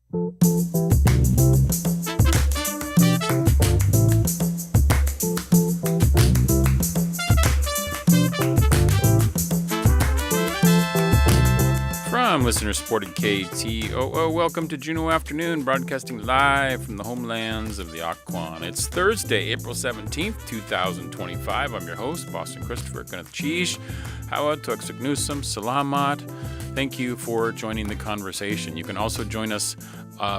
From listener-supported KTOO, welcome to Juneau Afternoon, broadcasting live from the homelands of the Aquan. It's Thursday, April 17th, 2025. I'm your host, Boston Christopher Kenneth Hawa Tuaksugnosum Salamat. Thank you for joining the conversation. You can also join us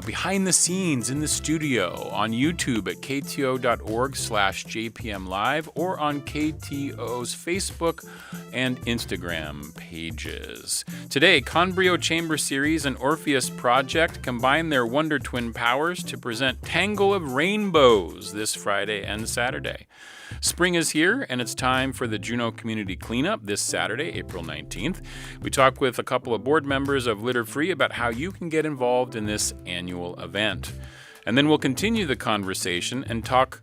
behind the scenes in the studio on YouTube at kto.org/jpmlive or on KTO's Facebook and Instagram pages. Today, Con Brio Chamber Series and Orpheus Project combine their Wonder Twin powers to present Tangle of Rainbows this Friday and Saturday. Spring is here, and it's time for the Juneau Community Cleanup this Saturday, April 19th. We talk with a couple of board members of Litter Free about how you can get involved in this annual event. And then we'll continue the conversation and talk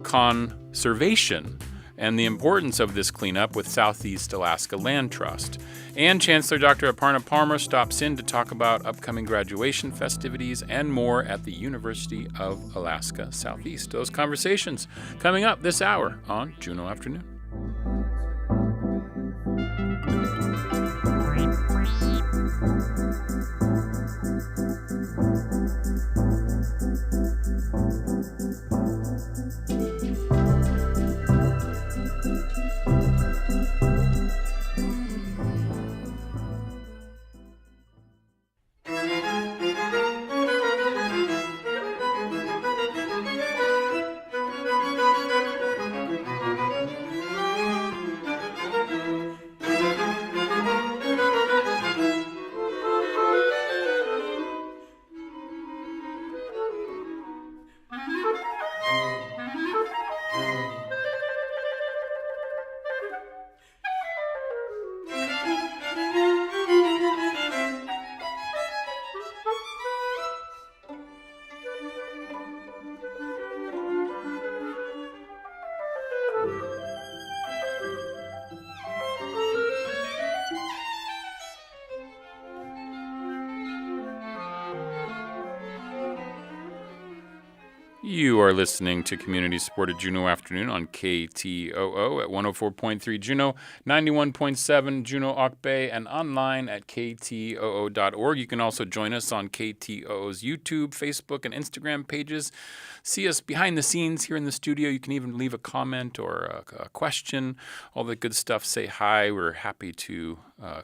conservation and the importance of this cleanup with Southeast Alaska Land Trust. And Chancellor Dr. Aparna Palmer stops in to talk about upcoming graduation festivities and more at the University of Alaska Southeast. Those conversations coming up this hour on Juneau Afternoon. You are listening to community-supported Juneau Afternoon on KTOO at 104.3 Juneau, 91.7 Juneau Auk Bay, and online at ktoo.org. You can also join us on KTOO's YouTube, Facebook, and Instagram pages. See us behind the scenes here in the studio. You can even leave a comment or a question, all the good stuff. Say hi. We're happy to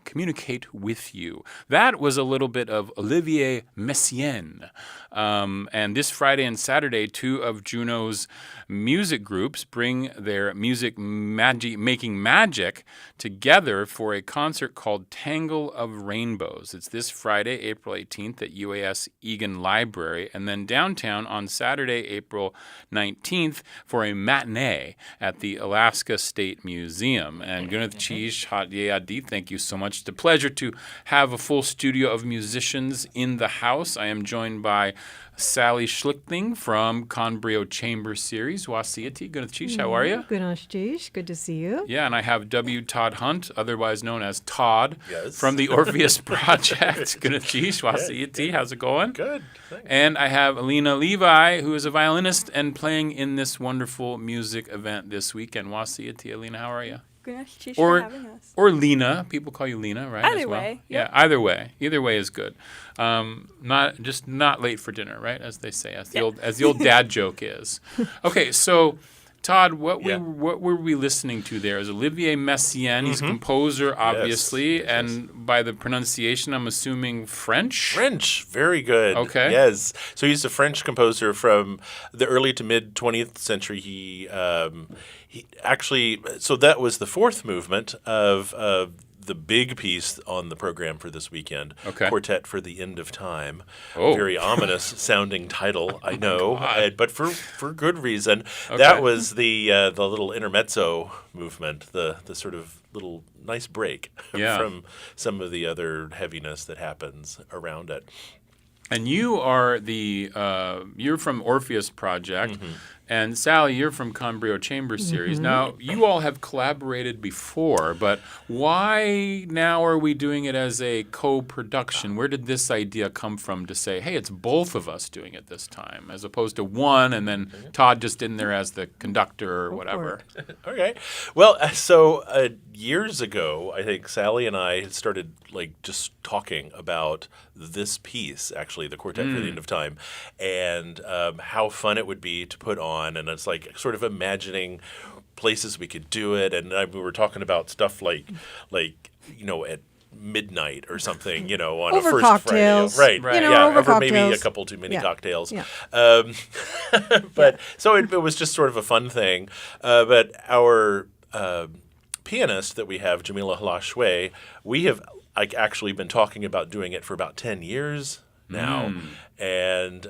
communicate with you. That was a little bit of Olivier Messiaen. And this Friday and Saturday, two of Juneau's music groups bring their music making magic together for a concert called Tangle of Rainbows. It's this Friday, April 18th at UAS Egan Library, and then downtown on Saturday, April 19th for a matinee at the Alaska State Museum. And Gunath Cheesh, Adi, thank you so much. It's a pleasure to have a full studio of musicians in the house. I am joined by Sally Schlichting from Con Brio Chamber Series. Wasiati, Gunath Cheesh, how are you? Gunath Cheesh, good to see you. Yeah, and I have W. Todd Hunt, otherwise known as Todd, from the Orpheus Project. Gunath Cheesh, Wasiati, how's it going? Good, thanks. And I have Alina Levi, who is a violinist and playing in this wonderful music event this weekend. Wasiati, Alina, how are you? Gunath Cheesh for having us. Or Lena. People call you Lena, right? Either as well? way. Yeah, either way. Either way is good. Not late for dinner, right? As they say, as the old dad joke is. Okay, so Todd, what were we listening to there? Is Olivier Messiaen? He's a composer, obviously, yes. And by the pronunciation, I'm assuming French? French, very good. Okay. Yes. So he's a French composer from the early to mid 20th century. He actually, so that was the fourth movement of the big piece on the program for this weekend, Quartet for the End of Time. Oh. Very ominous sounding title, I know, but for good reason. Okay. That was the little intermezzo movement, the sort of little nice break from some of the other heaviness that happens around it. And you are you're from Orpheus Project. And Sally, you're from Con Brio Chamber Series. Now, you all have collaborated before, but why now are we doing it as a co-production? Where did this idea come from to say, hey, it's both of us doing it this time, as opposed to one and then Todd just in there as the conductor or whatever? Okay. Well, so years ago, I think Sally and I had started just talking about this piece, actually, the Quartet for the End of Time, and how fun it would be to put on. And it's sort of imagining places we could do it. And we were talking about stuff like at midnight or something, on Over a first cocktails. Friday. Right. Over Over maybe cocktails. a couple too many cocktails. Yeah. But so it was just sort of a fun thing. But our pianist that we have, Jamila Halashwe, we have actually been talking about doing it for about 10 years now. And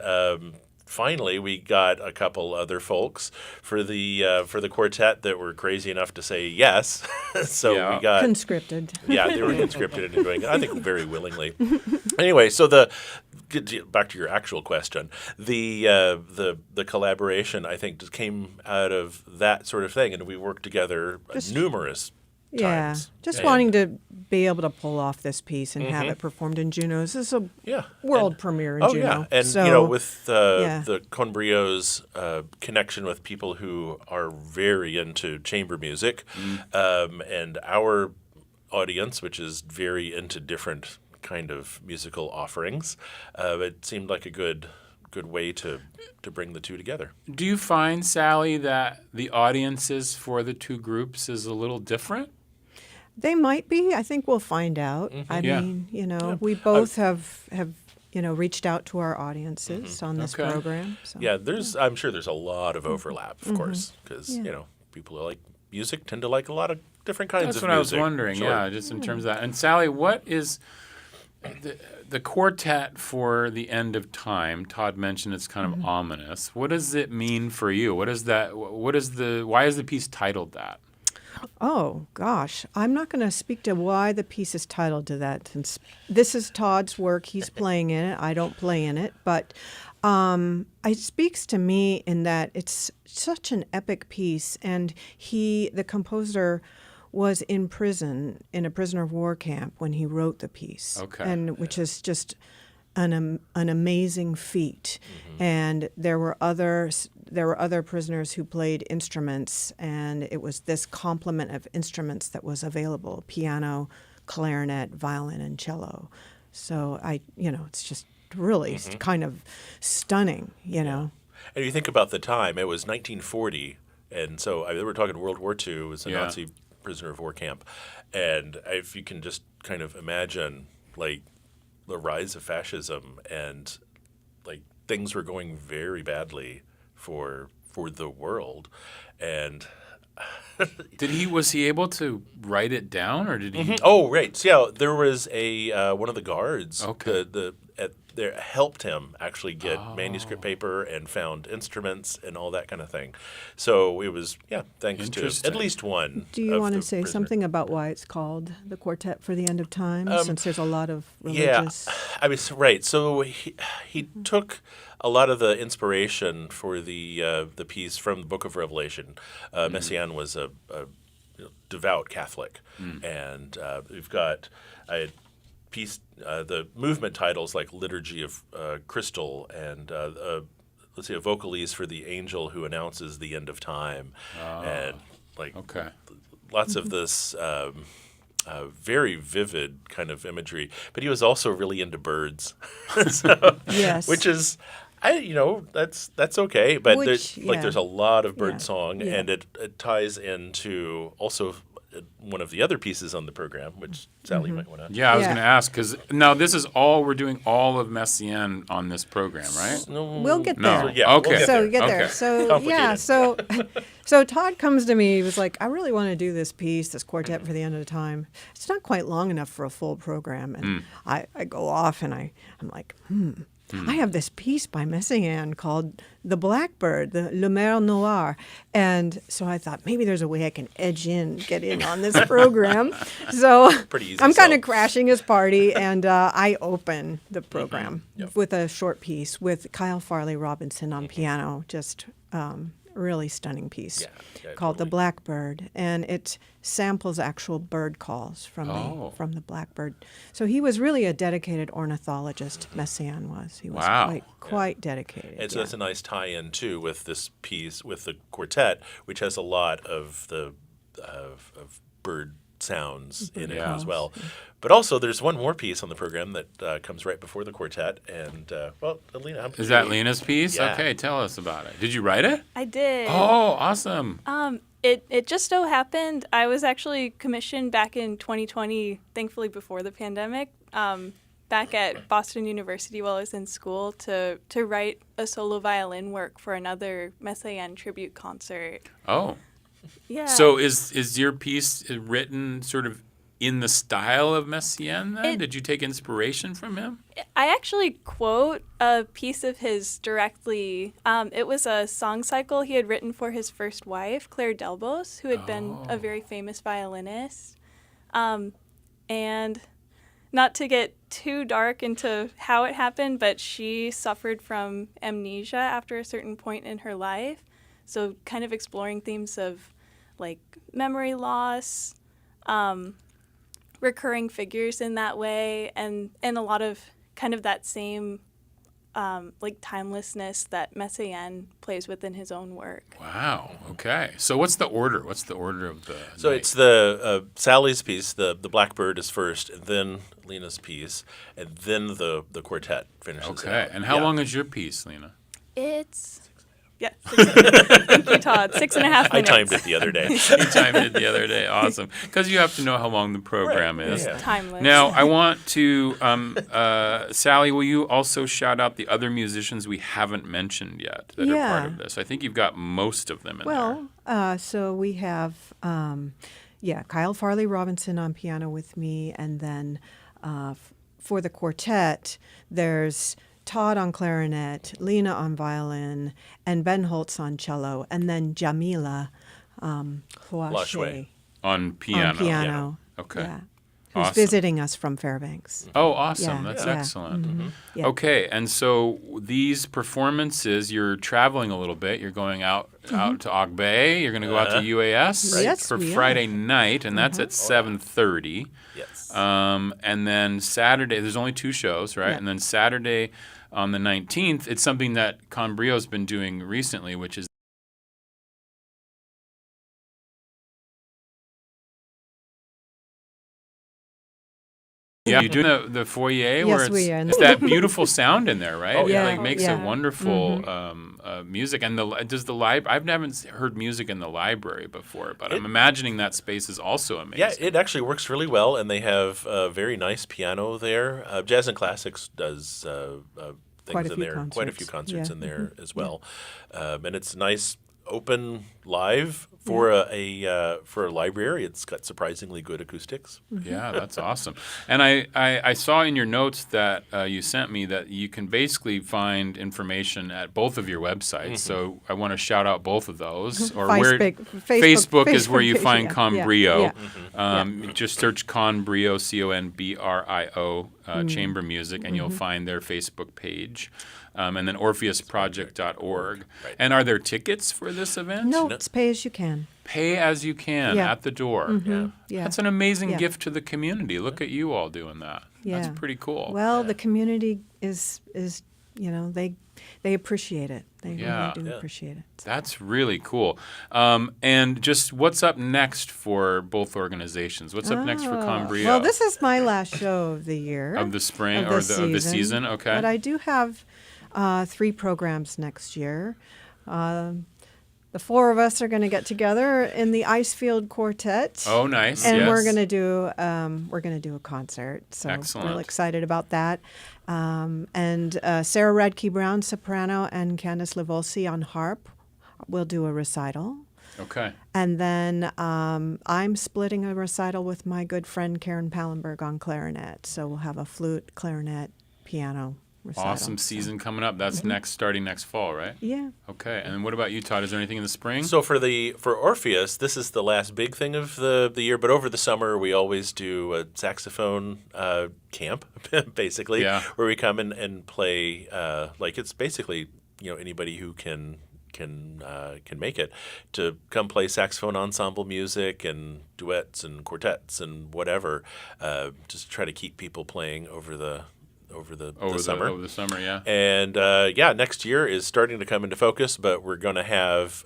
finally, we got a couple other folks for the quartet that were crazy enough to say yes. So we got Conscripted. Yeah, they were conscripted into doing it. I think very willingly. Anyway, so back to your actual question, the collaboration I think just came out of that sort of thing, and we worked together numerous times. Just wanting to be able to pull off this piece and have it performed in Juneau. This is a world premiere in Juneau. And so, with the Con Brio's connection with people who are very into chamber music, and our audience, which is very into different kind of musical offerings, it seemed like a good way to bring the two together. Do you find, Sally, that the audiences for the two groups is a little different? they might be. I think we'll find out. I mean, we both have reached out to our audiences on this program. So. Yeah, I'm sure there's a lot of overlap, of course, because people who like music tend to like a lot of different kinds of music. That's what I was wondering. Sure. Yeah, just in terms of that. And Sally, what is the quartet for the end of time? Todd mentioned it's kind of ominous. What does it mean for you? What is that? Why is the piece titled that? Oh, gosh. I'm not going to speak to why the piece is titled to that. Since this is Todd's work. He's playing in it. I don't play in it. But it speaks to me in that it's such an epic piece. And the composer, was in prison, in a prisoner of war camp when he wrote the piece. Okay. And which is just an amazing feat. And there were other prisoners who played instruments, and it was this complement of instruments that was available: piano, clarinet, violin, and cello. So it's just really kind of stunning, And you think about the time, it was 1940, and so we're talking World War II. It was a Nazi prisoner of war camp, and if you can just kind of imagine the rise of fascism, and things were going very badly for the world, and was he able to write it down, or did he? Oh, right. So there was one of the guards. Okay. There helped him actually get manuscript paper and found instruments and all that kind of thing. So it was thanks to at least one. Do you want to say something about why it's called the Quartet for the End of Time, since there's a lot of religious? Right. So he took a lot of the inspiration for the piece from the Book of Revelation. Messiaen was a devout Catholic, and we've got piece. The movement titles like Liturgy of Crystal and let's see, a vocalese for the angel who announces the end of time, and lots of this very vivid kind of imagery. But he was also really into birds, Yes, which is. That's okay, but there's a lot of bird song, and it ties into also one of the other pieces on the program, which Sally might want to. Yeah, I was going to ask, because now this is we're doing all of Messiaen on this program, right? No, we'll get there. So, yeah, Okay. We'll get there. there. So so Todd comes to me. He was like, "I really want to do this piece, this quartet for the end of the time. It's not quite long enough for a full program." And I go off and I'm like, I have this piece by Messiaen called The Blackbird, the Le Mer Noir. And so I thought, maybe there's a way I can get in on this program. So Pretty easy I'm kind sell. of crashing his party, and I open the program with a short piece with Kyle Farley Robinson on piano, just really stunning piece Yeah, called totally. The Blackbird, and it samples actual bird calls from the blackbird. So he was really a dedicated ornithologist. Messiaen was. He was Wow. quite dedicated. And so that's a nice tie-in too with this piece with the quartet, which has a lot of the of bird sounds in it as well. But also, there's one more piece on the program that comes right before the quartet, and well, Alina, Is that Lena's piece? Yeah. Okay, tell us about it. Did you write it? I did. Oh, awesome. It just so happened I was actually commissioned back in 2020, thankfully before the pandemic, back at Boston University while I was in school to write a solo violin work for another Messiaen tribute concert. Oh. Yeah. So is your piece written sort of in the style of Messiaen then? Did you take inspiration from him? I actually quote a piece of his directly. It was a song cycle he had written for his first wife, Claire Delbos, who had been a very famous violinist. And not to get too dark into how it happened, but she suffered from amnesia after a certain point in her life. So kind of exploring themes of like memory loss, recurring figures in that way, and a lot of kind of that same like timelessness that Messiaen plays within his own work. Wow. Okay. So what's the order? What's the order of the So night? it's the Sally's piece, the Blackbird is first, and then Lena's piece, and then the quartet finishes. Okay. Out. And how Yeah. long is your piece, Lena? It's thank you, Todd. 6.5 I minutes. timed it the other day. You timed it the other day. Awesome. Because you have to know how long the program Right. is. Yeah. Timeless. Now, I want to, Sally, will you also shout out the other musicians we haven't mentioned yet that are part of this? I think you've got most of them in there. So we have, Kyle Farley Robinson on piano with me, and then for the quartet, there's Todd on clarinet, Lena on violin, and Ben Holtz on cello, and then Jamila Huashe On piano. on piano. Okay. Yeah. Who's Awesome. visiting us from Fairbanks. Oh, awesome. Yeah, That's yeah. excellent. Yeah. Okay, and so these performances, you're traveling a little bit. You're going out to Og Bay. You're going to go out to UAS Yes, for we are. Friday night, and that's at 7:30. Yes. And then Saturday, there's only 2 shows, right? Yeah. And then Saturday on the 19th, it's something that Con Brio's been doing recently, which is you're doing the foyer Yes, where we are. it's that beautiful sound in there, right? Oh, yeah. It like makes Yeah. it wonderful music. And does the library? I haven't heard music in the library before, but I'm imagining that space is also amazing. Yeah, it actually works really well, and they have a very nice piano there. Jazz and Classics does Quite things a in few there, quite a few concerts. concerts Yeah. in there as well, and it's nice open live for a library. It's got surprisingly good acoustics. Yeah, that's awesome. And I saw in your notes that you sent me that you can basically find information at both of your websites. So I want to shout out both of those. Or Facebook is where you page, find yeah. Con Yeah. Brio. Yeah. Just search Con Brio, ConBrio, Chamber Music, and you'll find their Facebook page. And then OrpheusProject.org. Right. And are there tickets for this event? No, it's pay as you can. Pay as you can Yeah. at the door. Yeah. Yeah. That's an amazing Yeah. gift to the community. Look at you all doing that. That's Yeah. pretty cool. Well, the community is they appreciate it. They Yeah. really do Yeah. appreciate it. That's really cool. And just what's up next for both organizations? What's up next for Con Brio? Well, this is my last show of the year. of the spring of or the the season. Okay. But I do have 3 programs next year. The 4 of us are going to get together in the Icefield Quartet. Oh, nice. And yes. we're going to do a concert. So Excellent. real excited about that. And Sarah Radke Brown, soprano, and Candice Livolsi on harp will do a recital. Okay. And then I'm splitting a recital with my good friend Karen Pallenberg on clarinet. So we'll have a flute, clarinet, piano recital. Awesome season coming up. That's starting next fall, right? Yeah. Okay. And then what about you, Todd? Is there anything in the spring? So for Orpheus, this is the last big thing of the year. But over the summer, we always do a saxophone camp, basically, Yeah. where we come and play. Like it's basically anybody who can can make it, to come play saxophone ensemble music and duets and quartets and whatever, just try to keep people playing over the summer. Over the summer, yeah. And next year is starting to come into focus, but we're going to have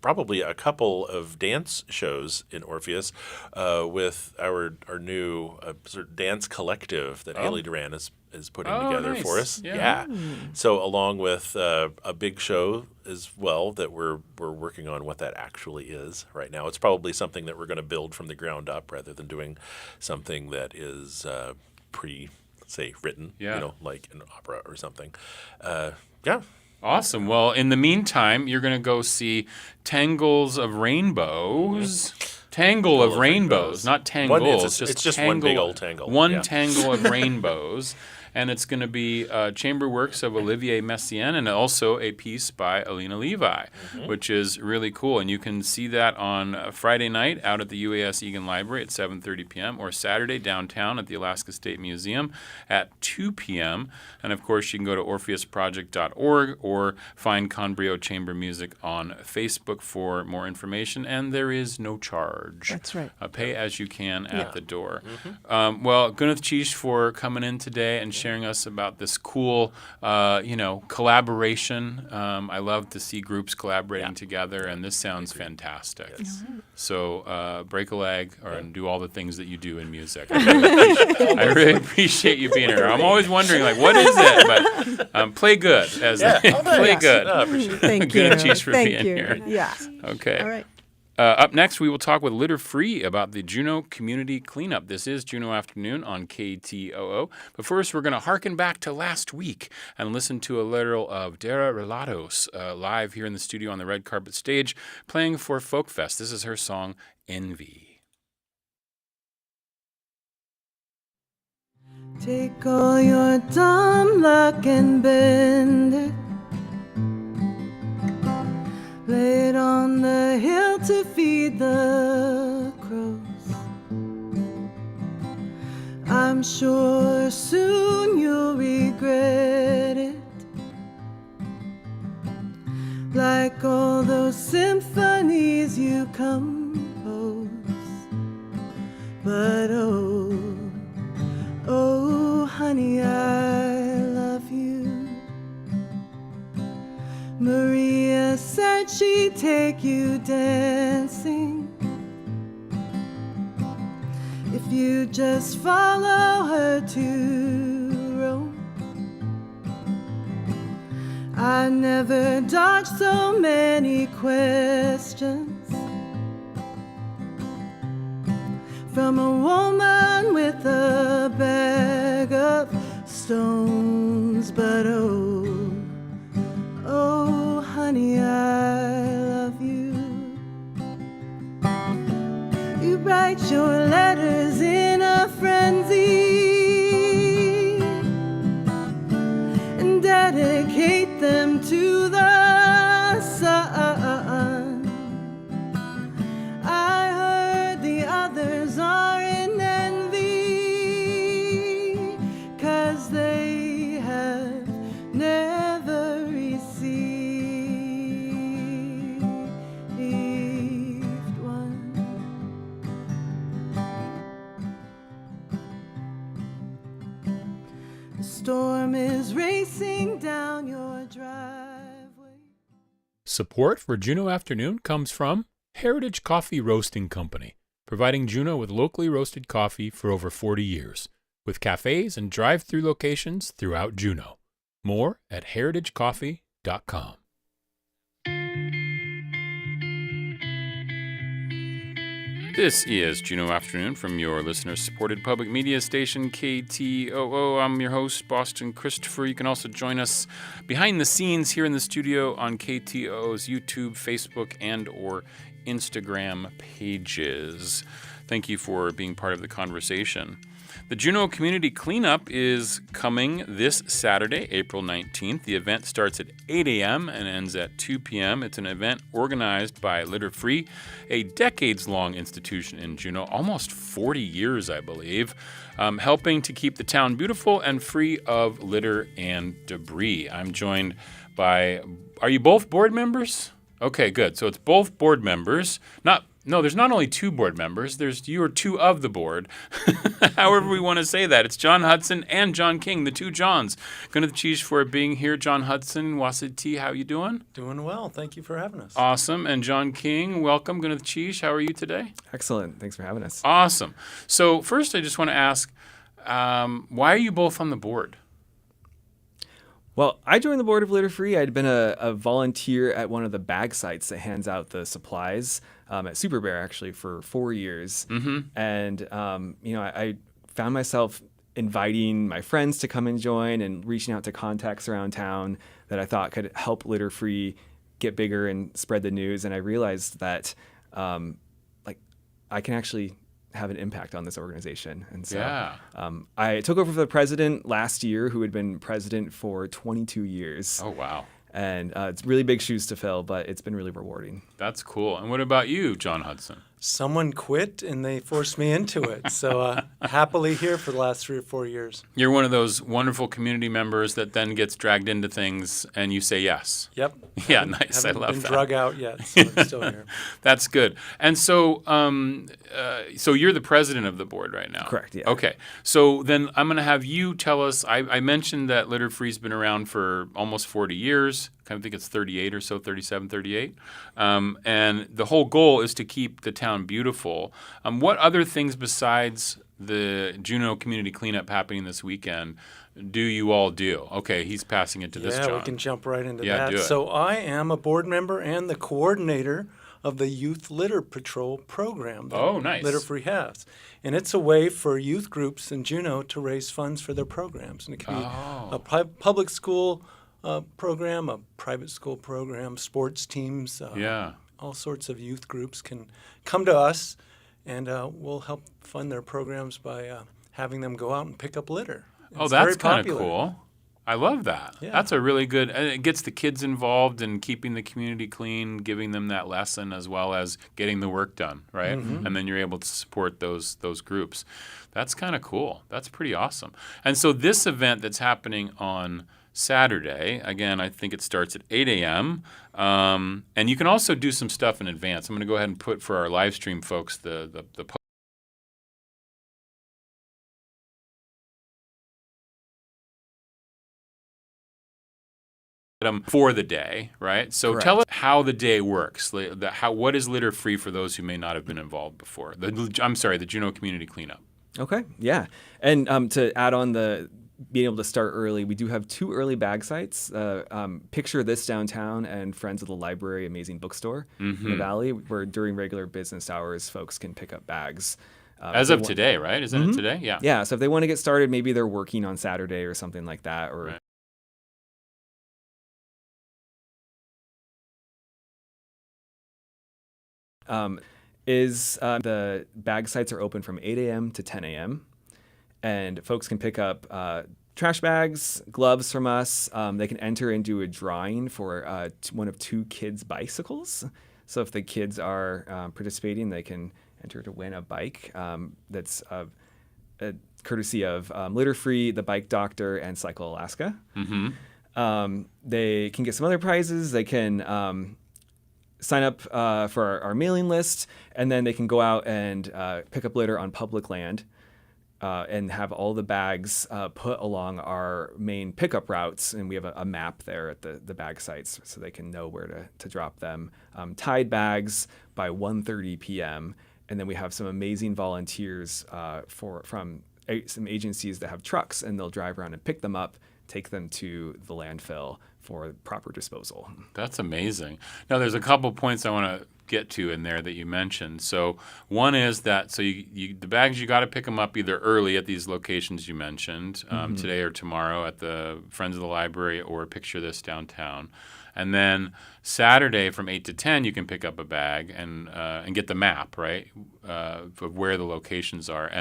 probably a couple of dance shows in Orpheus with our new sort of dance collective that Haley Duran is putting together nice. for us. Yeah. So along with a big show as well that we're working on what that actually is right now. It's probably something that we're going to build from the ground up rather than doing something that is written, like an opera or something. Awesome. Well, in the meantime, you're going to go see Tangles of Rainbows. Tangle of Rainbows, not tangles. It's just one big old tangle. One tangle of rainbows. And it's going to be chamber works of Olivier Messiaen and also a piece by Alina Levi, which is really cool. And you can see that on Friday night out at the UAS Egan Library at 7:30 p.m. or Saturday downtown at the Alaska State Museum at 2 p.m. And, of course, you can go to orpheusproject.org or find Con Brio Chamber Music on Facebook for more information. And there is no charge. That's right. Pay as you can at the door. Well, Gwyneth Cheesh for coming in today and sharing us about this cool, collaboration. I love to see groups collaborating together, and this sounds fantastic. Yes. So break a leg and do all the things that you do in music. I really appreciate you being here. I'm always wondering, what is it? But play good. Play good. No, I appreciate it. Thank you. Gwyneth Cheesh for Thank being you. here. Yeah. Okay. All right. Up next, we will talk with Litter Free about the Juneau Community Cleanup. This is Juneau Afternoon on KTOO. But first, we're going to harken back to last week and listen to a little of Dara Relatos live here in the studio on the red carpet stage, playing for Folk Fest. This is her song, Envy. Take all your dumb luck and bend it. Lay it on the hill to feed the crows. I'm sure soon you'll regret it, like all those symphonies you compose. But oh, honey, I love you. Maria said she'd take you dancing if you just follow her to Rome. I never dodged so many questions from a woman with a bag of stones. But oh, honey, I love you. You write your letters in a frenzy and dedicate them to the sun. I heard the others are in envy, 'cause they have never received one. The storm is racing down your driveway. Support for Juneau Afternoon comes from Heritage Coffee Roasting Company, providing Juneau with locally roasted coffee for over 40 years, with cafes and drive-through locations throughout Juneau. More at heritagecoffee.com. This is Juneau Afternoon from your listener-supported public media station, KTOO. I'm your host, Boston Christopher. You can also join us behind the scenes here in the studio on KTOO's YouTube, Facebook, and or Instagram pages. Thank you for being part of the conversation. The Juneau Community Cleanup is coming this Saturday, April 19th. The event starts at 8 a.m. and ends at 2 p.m. It's an event organized by Litter Free, a decades-long institution in Juneau, almost 40 years, I believe, helping to keep the town beautiful and free of litter and debris. I'm joined by, are you both board members? Okay, good. So it's both board members. There's not only two board members. You are two of the board. However we want to say that. It's John Hudson and John King, the two Johns. Gunath Chish for being here. John Hudson, Wasiti, how you doing? Doing well. Thank you for having us. Awesome. And John King, welcome. Gunath Chish, how are you today? Excellent. Thanks for having us. Awesome. So first I just want to ask, why are you both on the board? Well, I joined the board of Litter Free. I'd been a volunteer at one of the bag sites that hands out the supplies at Super Bear, actually, for 4 years. Mm-hmm. And, I found myself inviting my friends to come and join and reaching out to contacts around town that I thought could help Litter Free get bigger and spread the news. And I realized that, I can actually have an impact on this organization. And so I took over for the president last year, who had been president for 22 years. Oh, wow. And it's really big shoes to fill, but it's been really rewarding. That's cool. And what about you, John Hudson? Someone quit and they forced me into it. So happily here for the last 3 or 4 years. You're one of those wonderful community members that then gets dragged into things and you say yes. Yep. Yeah, nice. I love that. Haven't been drug out yet, so I'm still here. That's good. And so so you're the president of the board right now? Correct, yeah. Okay. So then I'm going to have you tell us, I mentioned that Litter Free's been around for almost 40 years. I think it's 38 or so, 37, 38. And the whole goal is to keep the town beautiful. What other things besides the Juneau Community Cleanup happening this weekend do you all do? Okay, he's passing it to this John. Yeah, we can jump right into Yeah, that. do it. So I am a board member and the coordinator of the Youth Litter Patrol program that Oh, nice. Litter Free has. And it's a way for youth groups in Juneau to raise funds for their programs. And it can be a public school program, a private school program, sports teams, all sorts of youth groups can come to us, and we'll help fund their programs by having them go out and pick up litter. Oh, It's that's very kind of popular. cool. I love that. Yeah. That's a really good, and it gets the kids involved in keeping the community clean, giving them that lesson as well as getting the work done, right? Mm-hmm. And then you're able to support those groups. That's kind of cool. That's pretty awesome. And so this event that's happening on Saturday, again, I think it starts at 8 a.m. And you can also do some stuff in advance. I'm going to go ahead and put for our live stream folks the for the day, right? So Correct. tell us how the day works. What is Litter Free for those who may not have been involved before? The Juneau Community Cleanup. Okay, yeah. And to add on being able to start early, we do have 2 early bag sites. Picture This downtown and Friends of the Library, amazing bookstore in the Valley, where during regular business hours, folks can pick up bags. As of today, right? Isn't it today? Yeah. Yeah, so if they want to get started, maybe they're working on Saturday or something like that, or Right. The bag sites are open from 8 a.m. to 10 a.m. and folks can pick up trash bags, gloves from us. They can enter into a drawing for one of 2 kids' bicycles. So if the kids are participating, they can enter to win a bike that's courtesy of Litter Free, the Bike Doctor, and Cycle Alaska. Mm-hmm. They can get some other prizes. They can sign up for our mailing list, and then they can go out and pick up litter on public land and have all the bags put along our main pickup routes. And we have a map there at the bag sites so they can know where to drop them. Tied bags by 1:30 p.m. And then we have some amazing volunteers from some agencies that have trucks, and they'll drive around and pick them up, take them to the landfill for proper disposal. That's amazing. Now, there's a couple points I want to get to in there that you mentioned. So one is that the bags, you got to pick them up either early at these locations you mentioned, today or tomorrow at the Friends of the Library or Picture This downtown. And then Saturday from 8 to 10, you can pick up a bag and get the map, right, of where the locations are.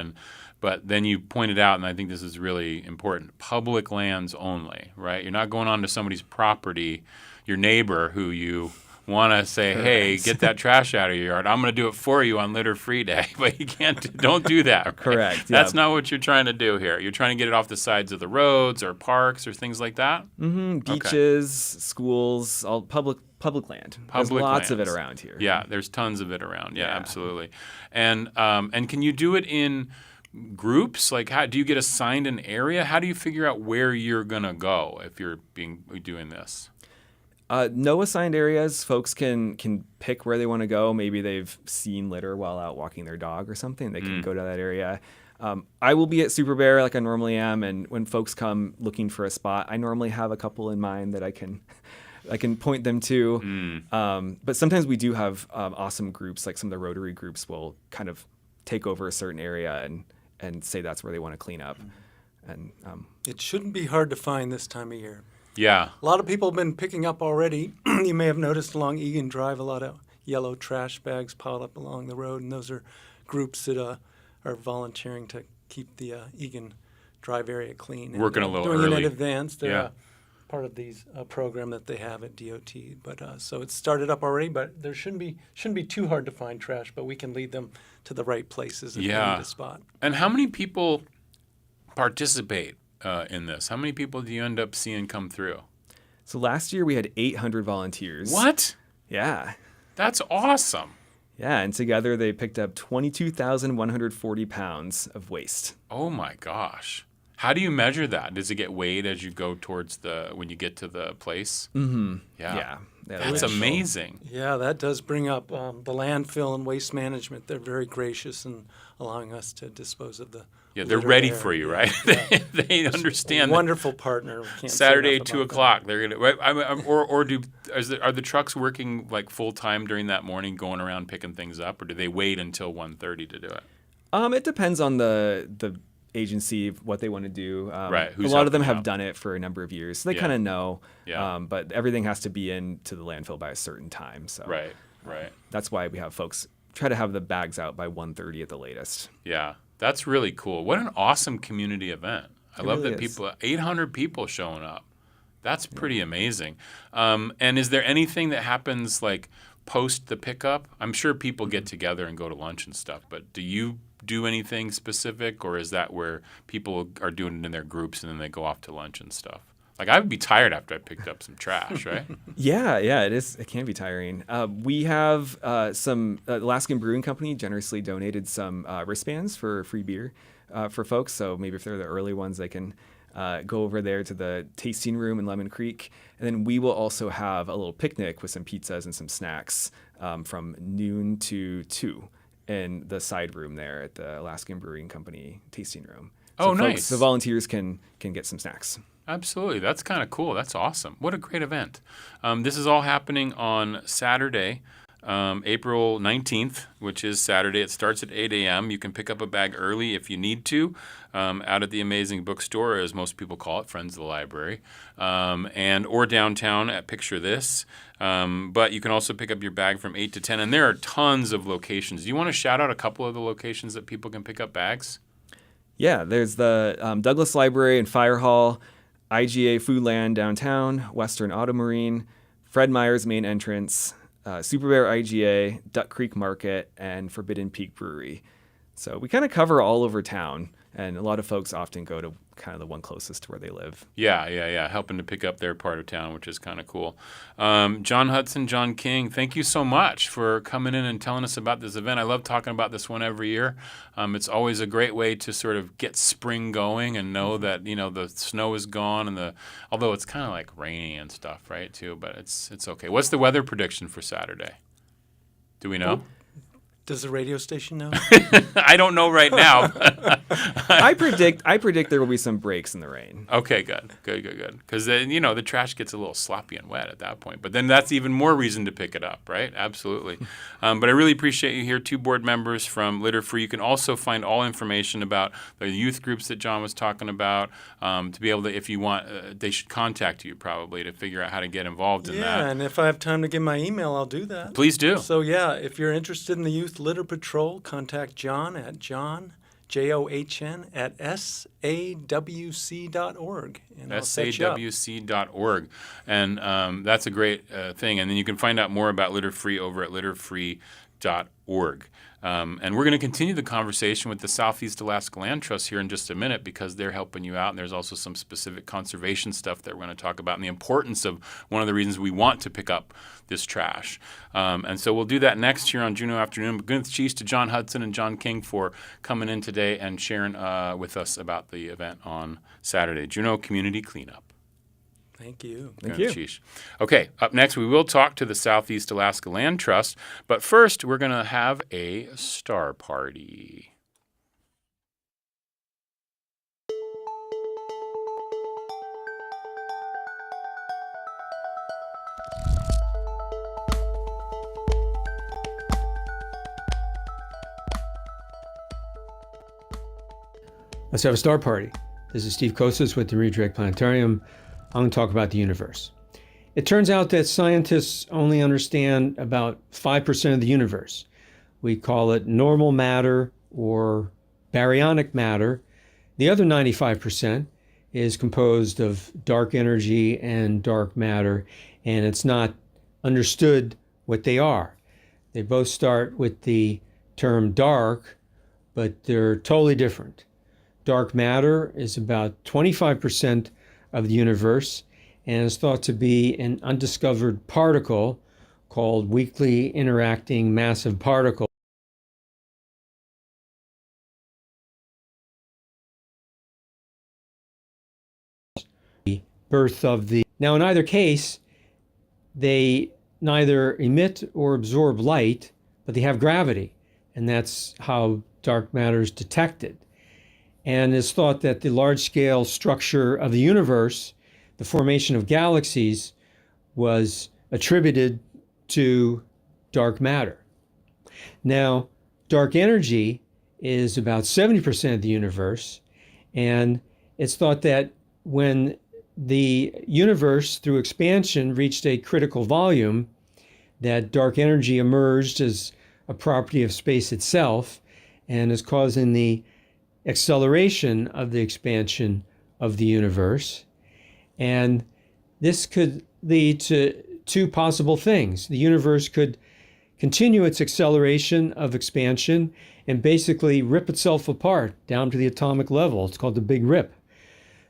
But then you pointed out, and I think this is really important, public lands only, right? You're not going onto somebody's property, your neighbor who you want to say, hey, get that trash out of your yard. I'm going to do it for you on litter-free day. But you can't. Don't do that. Right? Correct. That's not what you're trying to do here. You're trying to get it off the sides of the roads or parks or things like that? Beaches, schools, all public land. There's lots of it around here. Yeah, there's tons of it around. Yeah, absolutely. And can you do it in groups? Like, how do you get assigned an area? How do you figure out where you're going to go if you're doing this? No assigned areas. Folks can pick where they want to go. Maybe they've seen litter while out walking their dog or something. They can go to that area. I will be at Super Bear like I normally am, and when folks come looking for a spot, I normally have a couple in mind that I can point them to. But sometimes we do have awesome groups, like some of the Rotary groups will kind of take over a certain area and say that's where they want to clean up. And It shouldn't be hard to find this time of year. Yeah. A lot of people have been picking up already. You may have noticed along Egan Drive a lot of yellow trash bags piled up along the road, and those are groups that are volunteering to keep the Egan Drive area clean. Working a little doing early. it in advance. They're Yeah. part of these program that they have at DOT. But so it's started up already, but there shouldn't be too hard to find trash, but we can lead them to the right places if they need a spot. And how many people participate in this? How many people do you end up seeing come through? so last year we had 800 volunteers. What? Yeah. That's awesome. Yeah, and together they picked up 22,140 pounds of waste. Oh my gosh. How do you measure that? Does it get weighed as you go towards when you get to the place? Mm-hmm. Yeah. That's That's amazing. Yeah, that does bring up the landfill and waste management. They're very gracious in allowing us to dispose of the Yeah, they're litter ready there. for you, right? Yeah. They understand that Wonderful partner. We can't say Saturday enough 2 about o'clock. They're gonna are the trucks working like full time during that morning, going around picking things up, or do they wait until 1:30 to do it? It depends on the agency, what they want to do. Right, A who's lot of them helping have out. done it for a number of years, so they Yeah. kind of know. Yeah. But everything has to be into the landfill by a certain time. So Right. that's why we have folks try to have the bags out by 1:30 at the latest. Yeah, that's really cool. What an awesome community event. I love really that is. 800 people showing up. That's pretty amazing. And is there anything that happens like post the pickup? I'm sure people get together and go to lunch and stuff, but do you do anything specific, or is that where people are doing it in their groups and then they go off to lunch and stuff? Like, I would be tired after I picked up some trash, right? Yeah, it is. It can be tiring. We have some Alaskan Brewing Company generously donated some wristbands for free beer for folks. So maybe if they're the early ones, they can go over there to the tasting room in Lemon Creek. And then we will also have a little picnic with some pizzas and some snacks from noon to 2 in the side room there at the Alaskan Brewing Company tasting room. So Oh, nice. The volunteers can get some snacks. Absolutely. That's kind of cool. That's awesome. What a great event. This is all happening on Saturday, April 19th, which is Saturday. It starts at 8 a.m. You can pick up a bag early if you need to out at the Amazing Bookstore, as most people call it, Friends of the Library, or downtown at Picture This. But you can also pick up your bag from 8 to 10, and there are tons of locations. Do you want to shout out a couple of the locations that people can pick up bags? Yeah, there's the Douglas Library and Fire Hall, IGA Foodland downtown, Western Auto Marine, Fred Meyer's main entrance, Super Bear IGA, Duck Creek Market, and Forbidden Peak Brewery. So we kind of cover all over town, and a lot of folks often go to kind of the one closest to where they live. Yeah. Helping to pick up their part of town, which is kind of cool. John Hudson, John King, thank you so much for coming in and telling us about this event. I love talking about this one every year. It's always a great way to sort of get spring going and know that, the snow is gone, and although it's kind of like rainy and stuff, right, too, but it's okay. What's the weather prediction for Saturday? Do we know? Does the radio station know? I don't know right now. I predict there will be some breaks in the rain. Okay, good. Because then, the trash gets a little sloppy and wet at that point. But then that's even more reason to pick it up, right? Absolutely. But I really appreciate you here, 2 board members from Litter Free. You can also find all information about the youth groups that John was talking about to be able to, if you want, they should contact you probably to figure out how to get involved in that. Yeah, and if I have time to give my email, I'll do that. Please do. So, yeah, if you're interested in the Youth Litter Patrol, contact John at John, John, at sawc.org. sawc.org. And that's a great thing. And then you can find out more about Litter Free over at litterfree.org. And we're going to continue the conversation with the Southeast Alaska Land Trust here in just a minute because they're helping you out. And there's also some specific conservation stuff that we're going to talk about and the importance of one of the reasons we want to pick up this trash. And so we'll do that next here on Juneau Afternoon. But good thanks to John Hudson and John King for coming in today and sharing with us about the event on Saturday, Juneau Community Cleanup. Thank you. Thank you. Sheesh. Okay, up next we will talk to the Southeast Alaska Land Trust, but first we're going to have a star party. Let's have a star party. This is Steve Kosas with the Redirect Planetarium. I'm going to talk about the universe. It turns out that scientists only understand about 5% of the universe. We call it normal matter or baryonic matter. The other 95% is composed of dark energy and dark matter, and it's not understood what they are. They both start with the term dark, but they're totally different. Dark matter is about 25% of the universe and is thought to be an undiscovered particle called weakly interacting massive particle. The birth of the. Now, in either case, they neither emit or absorb light, but they have gravity, and that's how dark matter is detected. And it's thought that the large-scale structure of the universe, the formation of galaxies, was attributed to dark matter. Now, dark energy is about 70% of the universe, and it's thought that when the universe, through expansion, reached a critical volume, that dark energy emerged as a property of space itself and is causing the acceleration of the expansion of the universe. And this could lead to 2 possible things. The universe could continue its acceleration of expansion and basically rip itself apart down to the atomic level. It's called the Big Rip.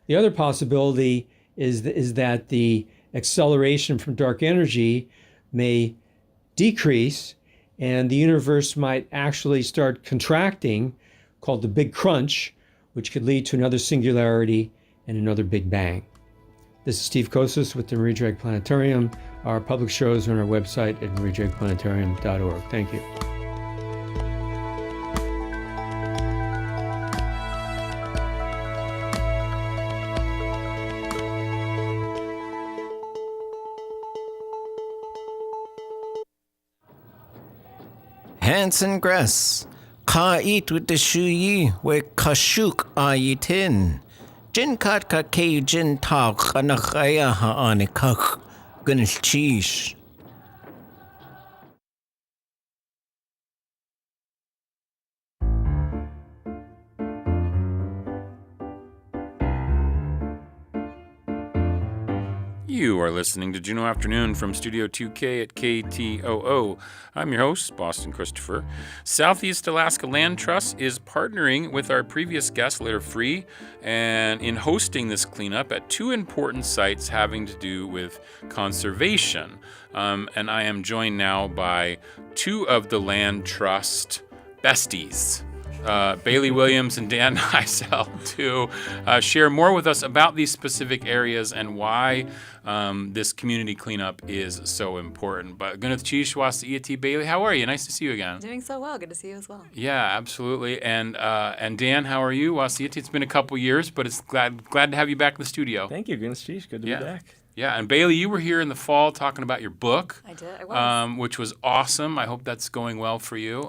The other possibility is that the acceleration from dark energy may decrease and the universe might actually start contracting, called the Big Crunch, which could lead to another singularity and another Big Bang. This is Steve Kosas with the Redirect Planetarium. Our public shows are on our website at redirectplanetarium.org. Thank you. Hanson Gress. Ka eat with the shu yi we kashuk ayitin. Jin kat ka ke jin ta khanakaya ha anikak gunil cheese. You are listening to Juneau Afternoon from Studio 2K at KTOO. I'm your host, Boston Christopher. Southeast Alaska Land Trust is partnering with our previous guest, Litter Free, and in hosting this cleanup at 2 important sites having to do with conservation. And I am joined now by 2 of the Land Trust besties. Bailey Williams and Dan Heisel to share more with us about these specific areas and why this community cleanup is so important. But Gunath Chish Wasiiti Bailey, how are you? Nice to see you again. Doing so well. Good to see you as well. Yeah, absolutely. And Dan, how are you? Wasiiti, it's been a couple years, but it's glad to have you back in the studio. Thank you, Gunath Chish. Good to be back. Yeah, and Bailey, you were here in the fall talking about your book. I did. I was. Which was awesome. I hope that's going well for you.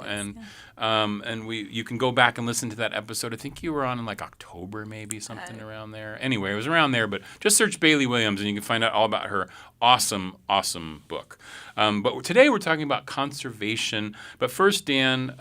You can go back and listen to that episode. I think you were on in like October, maybe something around there. Anyway, it was around there. But just search Bailey Williams, and you can find out all about her awesome book. But today we're talking about conservation. But first, Dan,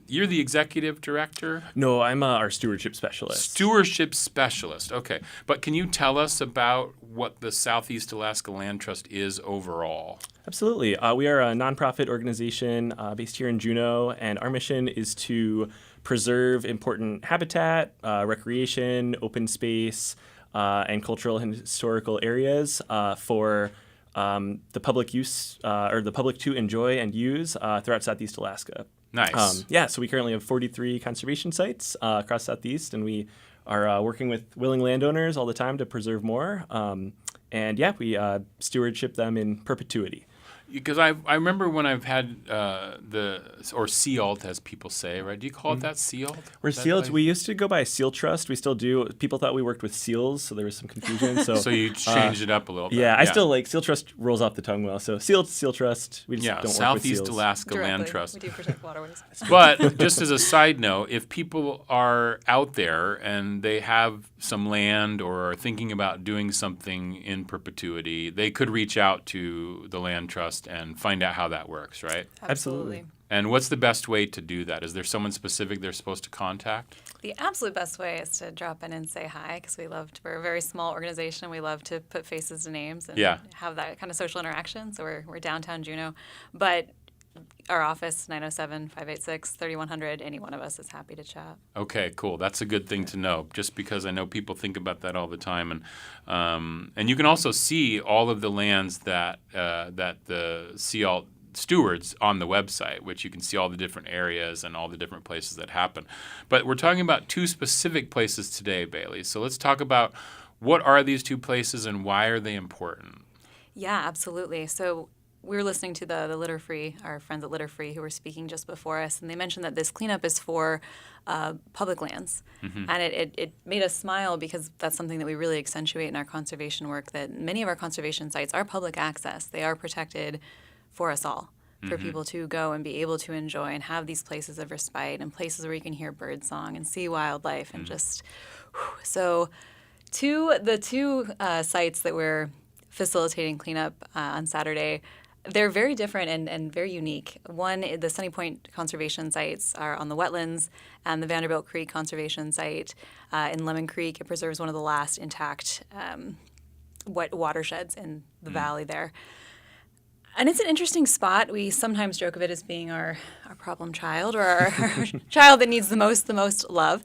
you're the executive director. No, I'm our stewardship specialist. Stewardship specialist. Okay. But can you tell us about what the Southeast Alaska Land Trust is overall? Absolutely. We are a nonprofit organization based here in Juneau, and our mission is to preserve important habitat, recreation, open space, and cultural and historical areas for the public use or the public to enjoy and use throughout Southeast Alaska. Nice. So we currently have 43 conservation sites across Southeast, and we are working with willing landowners all the time to preserve more. We stewardship them in perpetuity. Because I remember when I've had or SEALT, as people say, right? Do you call it that, SEALT? We're SEALT. We used to go by Seal Trust. We still do. People thought we worked with SEALs, so there was some confusion. So, so you changed it up a little bit. Yeah, I still like Seal Trust rolls off the tongue well. So SEAL Trust. We just don't work with Southeast SEALs. Alaska Land Trust. We do protect waterways. But just as a side note, if people are out there and they have some land or are thinking about doing something in perpetuity, they could reach out to the Land Trust and find out how that works, right? Absolutely. And what's the best way to do that? Is there someone specific they're supposed to contact? The absolute best way is to drop in and say hi, because we're a very small organization. We love to put faces to names and have that kind of social interaction. So we're downtown Juneau. But our office, 907-586-3100, any one of us is happy to chat. Okay, cool. That's a good thing to know, just because I know people think about that all the time. And you can also see all of the lands that the SEALT stewards on the website, which you can see all the different areas and all the different places that happen. But we're talking about two specific places today, Bailey. So let's talk about what are these two places and why are they important? Yeah, absolutely. So we were listening to the Litter Free, our friends at Litter Free, who were speaking just before us, and they mentioned that this cleanup is for public lands. Mm-hmm. And it made us smile because that's something that we really accentuate in our conservation work, that many of our conservation sites are public access. They are protected for us all, for people to go and be able to enjoy and have these places of respite and places where you can hear birdsong and see wildlife and just so the two sites that we're facilitating cleanup on Saturday, they're very different and very unique. One, the Sunny Point conservation sites are on the wetlands, and the Vanderbilt Creek conservation site in Lemon Creek, it preserves one of the last intact wet watersheds in the valley there. And it's an interesting spot. We sometimes joke of it as being our problem child, or our child that needs the most love,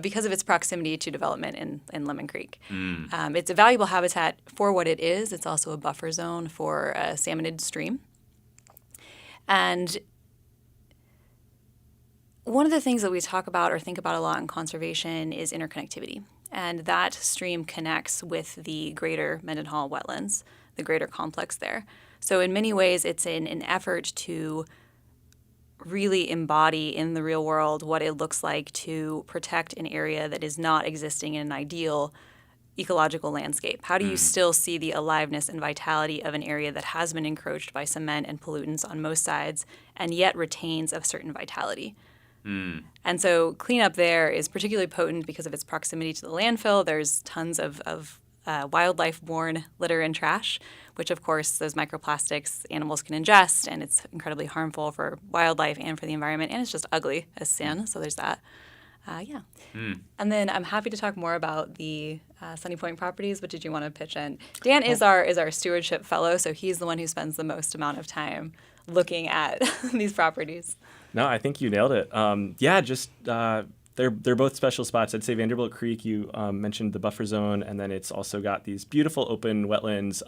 because of its proximity to development in Lemon Creek. It's a valuable habitat for what it is. It's also a buffer zone for a salmonid stream. And one of the things that we talk about or think about a lot in conservation is interconnectivity. And that stream connects with the greater Mendenhall wetlands, the greater complex there. So in many ways, it's an effort to really embody in the real world what it looks like to protect an area that is not existing in an ideal ecological landscape. How do you still see the aliveness and vitality of an area that has been encroached by cement and pollutants on most sides and yet retains a certain vitality? And so cleanup there is particularly potent because of its proximity to the landfill. There's tons of wildlife-borne litter and trash, which, of course, those microplastics animals can ingest, and it's incredibly harmful for wildlife and for the environment, and it's just ugly as sin, so there's that. And then I'm happy to talk more about the Sunny Point properties, but did you want to pitch in? Dan is our stewardship fellow, so he's the one who spends the most amount of time looking at these properties. No, I think you nailed it. they're both special spots. I'd say Vanderbilt Creek, you mentioned the buffer zone, and then it's also got these beautiful open wetlands.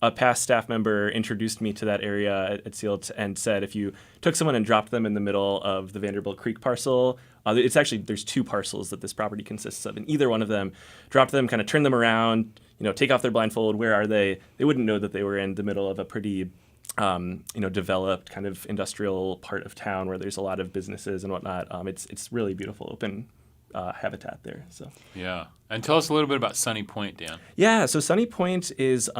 A past staff member introduced me to that area at SEAL and said if you took someone and dropped them in the middle of the Vanderbilt Creek parcel, it's actually, there's 2 parcels that this property consists of, and either one of them, dropped them, kind of turn them around, take off their blindfold, where are they? They wouldn't know that they were in the middle of a pretty developed kind of industrial part of town where there's a lot of businesses and whatnot. It's really beautiful open habitat there. So Yeah. And tell us a little bit about Sunny Point, Dan. Yeah, so Sunny Point is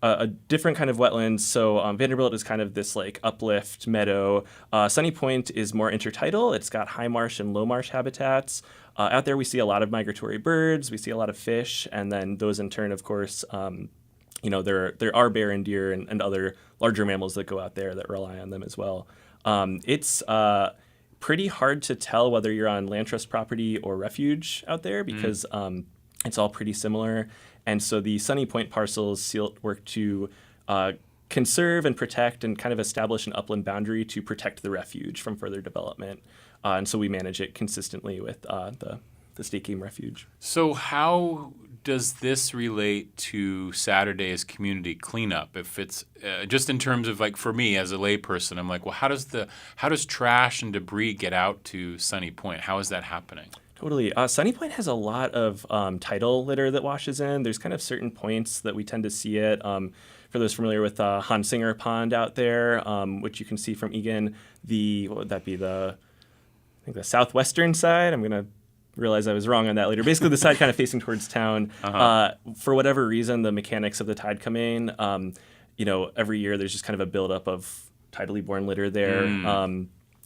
a different kind of wetlands. So Vanderbilt is kind of this like uplift meadow. Sunny Point is more intertidal. It's got high marsh and low marsh habitats. Out there we see a lot of migratory birds. We see a lot of fish, and then those in turn, of course, there are bear and deer and other larger mammals that go out there that rely on them as well. It's pretty hard to tell whether you're on land trust property or refuge out there because it's all pretty similar. And so the Sunny Point parcels SEALT work to conserve and protect and kind of establish an upland boundary to protect the refuge from further development. And so we manage it consistently with the state game refuge. So how does this relate to Saturday's community cleanup? If it's just in terms of, like, for me as a layperson, I'm like, well, how does trash and debris get out to Sunny Point? How is that happening? Totally. Sunny Point has a lot of tidal litter that washes in. There's kind of certain points that we tend to see it. For those familiar with Hansinger Pond out there, which you can see from Egan, what would that be? I think the southwestern side. I'm going to realize I was wrong on that later. Basically, the side kind of facing towards town. For whatever reason, the mechanics of the tide come in. Every year there's just kind of a buildup of tidally borne litter there.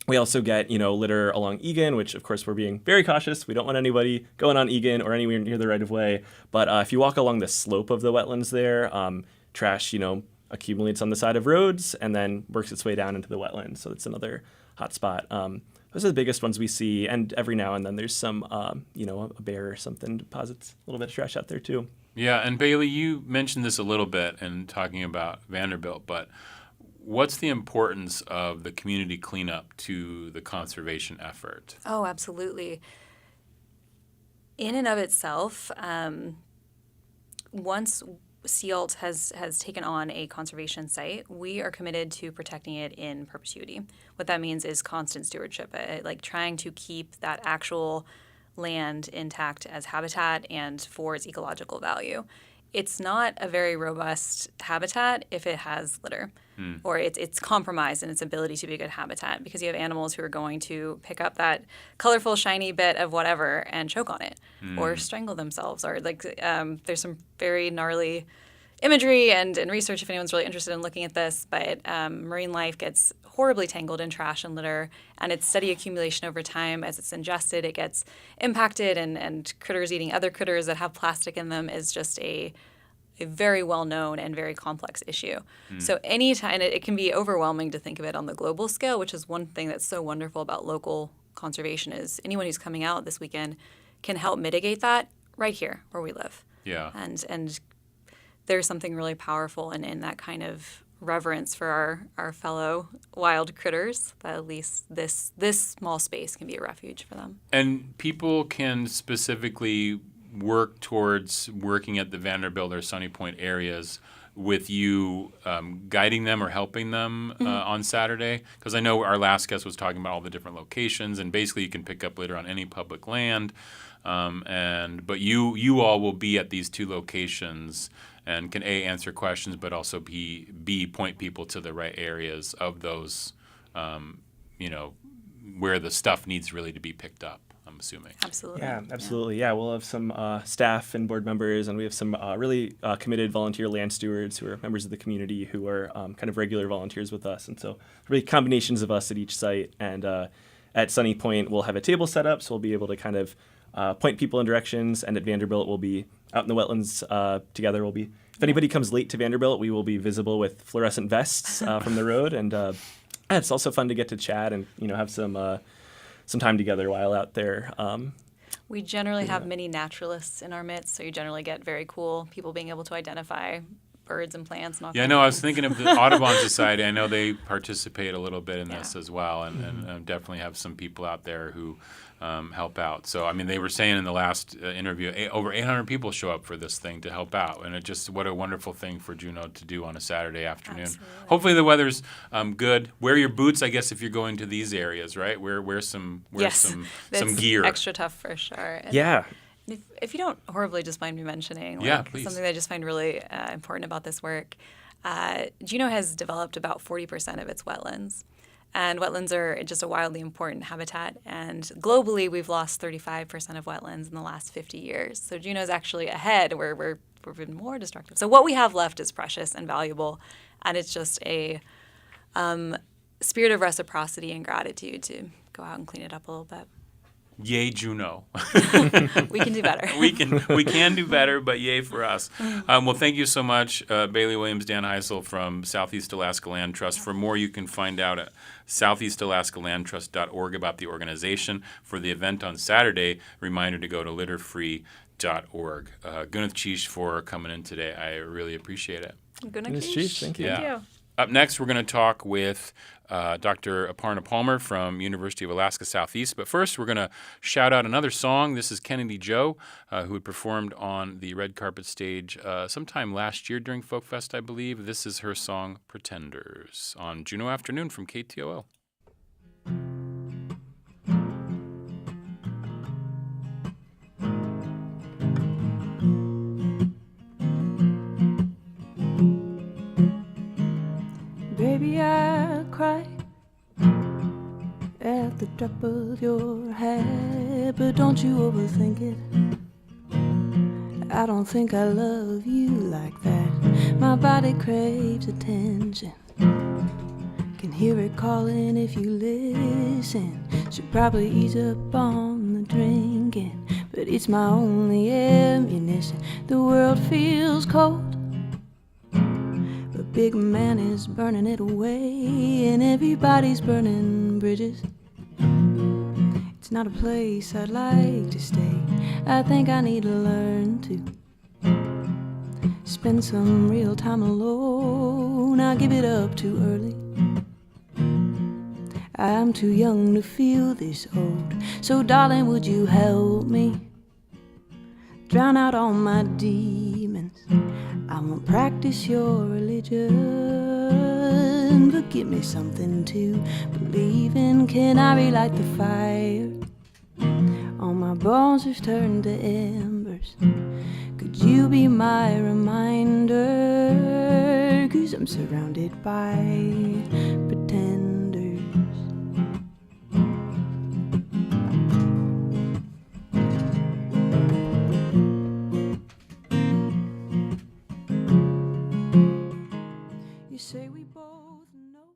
We also get, litter along Egan, which, of course, we're being very cautious. We don't want anybody going on Egan or anywhere near the right-of-way. But if you walk along the slope of the wetlands there, trash, accumulates on the side of roads and then works its way down into the wetlands. So it's another hot spot. Those are the biggest ones we see. And every now and then there's some, a bear or something deposits a little bit of trash out there, too. Yeah, and Bailey, you mentioned this a little bit in talking about Vanderbilt, but what's the importance of the community cleanup to the conservation effort? Oh, absolutely. In and of itself, once SEALT has taken on a conservation site, we are committed to protecting it in perpetuity. What that means is constant stewardship, like trying to keep that actual land intact as habitat and for its ecological value. It's not a very robust habitat if it has litter or it's compromised in its ability to be a good habitat because you have animals who are going to pick up that colorful, shiny bit of whatever and choke on it or strangle themselves. Or there's some very gnarly imagery and research if anyone's really interested in looking at this, but marine life gets horribly tangled in trash and litter, and its steady accumulation over time as it's ingested, it gets impacted, and critters eating other critters that have plastic in them is just a very well-known and very complex issue. So anytime, it can be overwhelming to think of it on the global scale, which is one thing that's so wonderful about local conservation is anyone who's coming out this weekend can help mitigate that right here where we live. Yeah. And there's something really powerful in that kind of reverence for our fellow wild critters, that at least this small space can be a refuge for them. And people can specifically work towards working at the Vanderbilt or Sunny Point areas with you guiding them or helping them on Saturday? Because I know our last guest was talking about all the different locations, and basically you can pick up litter on any public land. But you all will be at these 2 locations and can answer questions, but also B point people to the right areas of those, where the stuff needs really to be picked up, I'm assuming. Absolutely. Yeah, absolutely. Yeah, we'll have some staff and board members, and we have some really committed volunteer land stewards who are members of the community who are kind of regular volunteers with us. And so really combinations of us at each site. And at Sunny Point, we'll have a table set up, so we'll be able to kind of point people in directions. And at Vanderbilt, we'll be out in the wetlands together. If anybody comes late to Vanderbilt, we will be visible with fluorescent vests from the road. And it's also fun to get to chat and have some time together while out there. We generally have many naturalists in our midst, so you generally get very cool people being able to identify birds and plants and all Yeah, kinds no, of I was things. thinking of the Audubon Society. I know they participate a little bit in this as well, and definitely have some people out there who help out. So, I mean, they were saying in the last interview, over 800 people show up for this thing to help out, and it just what a wonderful thing for Juneau to do on a Saturday afternoon. Absolutely. Hopefully, the weather's good. Wear your boots, I guess, if you're going to these areas, right? Wear some some That's gear. extra tough for sure. And Yeah. if you don't horribly just mind me mentioning, Yeah, please. something that I just find really important about this work, Juneau has developed about 40% of its wetlands. And wetlands are just a wildly important habitat. And globally, we've lost 35% of wetlands in the last 50 years. So Juneau's actually ahead where we've been more destructive. So what we have left is precious and valuable. And it's just a spirit of reciprocity and gratitude to go out and clean it up a little bit. Yay, Juneau. We can do better. we can do better, but yay for us. Well, thank you so much, Bailey Williams, Dan Heisel from Southeast Alaska Land Trust. For more, you can find out at southeastalaskalandtrust.org about the organization. For the event on Saturday, reminder to go to litterfree.org. Gunath Chish for coming in today. I really appreciate it. Good Ms. Chief, thank you. Yeah. Thank you. Up next, we're going to talk with Dr. Aparna Palmer from University of Alaska Southeast. But first, we're going to shout out another song. This is Kennedy Joe, who had performed on the red carpet stage sometime last year during Folk Fest, I believe. This is her song, Pretenders, on Juneau Afternoon from KTOO. Baby, I cry at the drop of your hat, but don't you overthink it. I don't think I love you like that. My body craves attention, can hear it calling if you listen. Should probably ease up on the drinking, but it's my only ammunition. The world feels cold, but big man is burning it away, and everybody's burning bridges. It's not a place I'd like to stay. I think I need to learn to spend some real time alone. I give it up too early. I'm too young to feel this old. So darling, would you help me drown out all my demons? I won't practice your religion, but give me something to believe in. Can I relight the fire? All my bones have turned to embers. Could you be my reminder? 'Cause I'm surrounded by pretenders. You say we both know.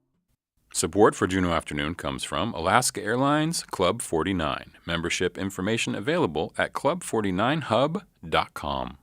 Support for Juneau Afternoon comes from Alaska Airlines Club 49. Membership information available at club49hub.com.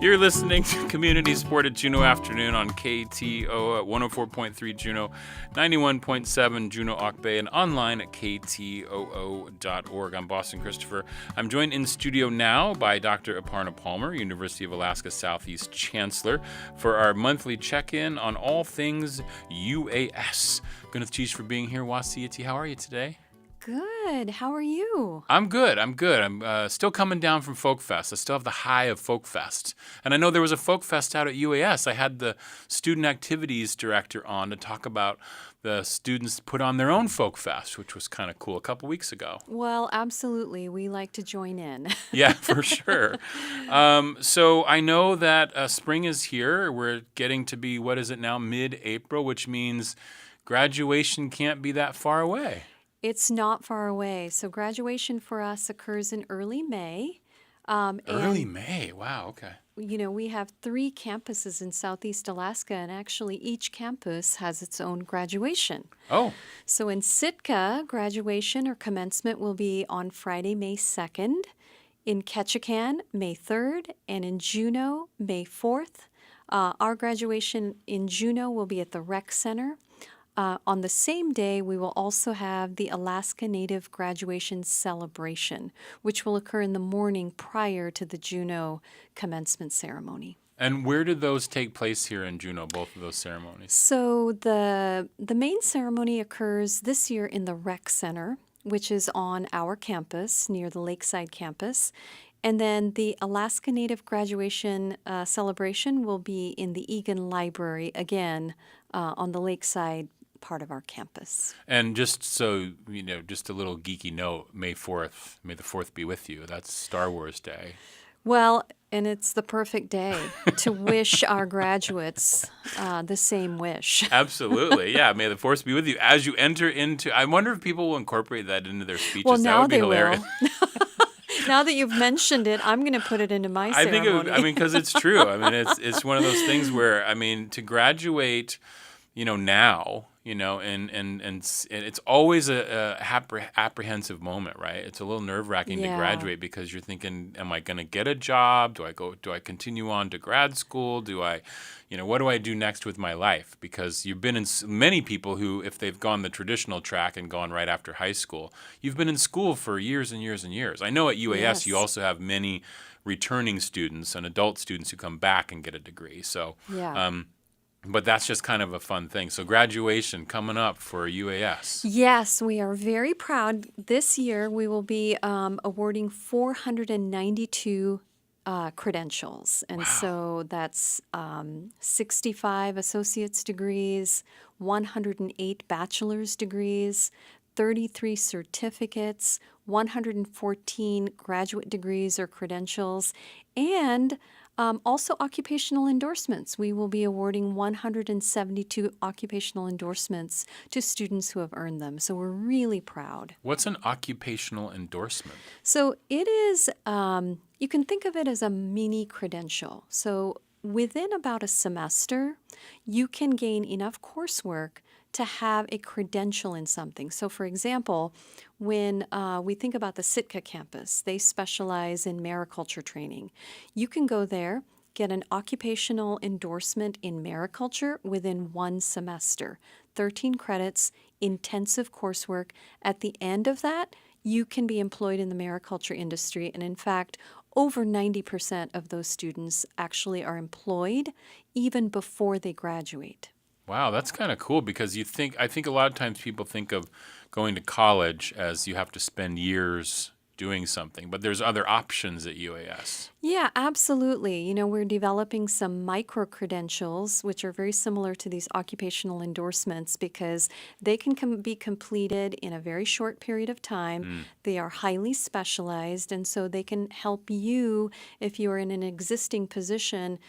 You're listening to Community Sport at Juneau Afternoon on KTO at 104.3 Juneau, 91.7 Juneau Auk Bay, and online at ktoo.org. I'm Boston Christopher. I'm joined in studio now by Dr. Aparna Palmer, University of Alaska Southeast Chancellor, for our monthly check-in on all things UAS. Gunath Chish for being here. Wasiyati, how are you today? Good. How are you? I'm good. I'm still coming down from Folk Fest. I still have the high of Folk Fest. And I know there was a Folk Fest out at UAS. I had the student activities director on to talk about the students put on their own Folk Fest, which was kind of cool a couple weeks ago. Well, absolutely. We like to join in. Yeah, for sure. So I know that spring is here. We're getting to be, what is it now, mid-April, which means graduation can't be that far away. It's not far away. So graduation for us occurs in early May. Early May. Wow, okay. You know, we have 3 campuses in Southeast Alaska, and actually each campus has its own graduation. Oh. So in Sitka, graduation or commencement will be on Friday, May 2nd. In Ketchikan, May 3rd. And in Juneau, May 4th. Our graduation in Juneau will be at the Rec Center. On the same day, we will also have the Alaska Native Graduation Celebration, which will occur in the morning prior to the Juneau commencement ceremony. And where did those take place here in Juneau, both of those ceremonies? So the main ceremony occurs this year in the Rec Center, which is on our campus near the Lakeside campus. And then the Alaska Native Graduation celebration will be in the Egan Library, again, on the Lakeside part of our campus. And just so, just a little geeky note, May the 4th be with you. That's Star Wars Day. Well, and it's the perfect day to wish our graduates the same wish. Absolutely. Yeah. May the force be with you as you enter into. I wonder if people will incorporate that into their speeches. Well, that now would be they hilarious. will. Now that you've mentioned it, I'm going to put it into my ceremony. Because it's true. It's one of those things where, to graduate, now, and it's always a apprehensive moment, right? It's a little nerve-wracking to graduate because you're thinking, am I going to get a job? Do I continue on to grad school? What do I do next with my life? Because you've been in many people who, if they've gone the traditional track and gone right after high school, you've been in school for years and years and years. I know at UAS you also have many returning students and adult students who come back and get a degree. So, but that's just kind of a fun thing. So graduation coming up for UAS. Yes, we are very proud. This year we will be awarding 492 credentials. And so that's 65 associate's degrees, 108 bachelor's degrees, 33 certificates, 114 graduate degrees or credentials, and also occupational endorsements. We will be awarding 172 occupational endorsements to students who have earned them. So we're really proud. What's an occupational endorsement? So it is, you can think of it as a mini credential. So within about a semester, you can gain enough coursework to have a credential in something. So for example, when we think about the Sitka campus, they specialize in mariculture training. You can go there, get an occupational endorsement in mariculture within one semester, 13 credits, intensive coursework. At the end of that, you can be employed in the mariculture industry. And in fact, over 90% of those students actually are employed even before they graduate. Wow, that's kind of cool because I think a lot of times people think of going to college as you have to spend years doing something, but there's other options at UAS. Yeah, absolutely. We're developing some micro-credentials, which are very similar to these occupational endorsements because they can be completed in a very short period of time. They are highly specialized, and so they can help you, if you're in an existing position,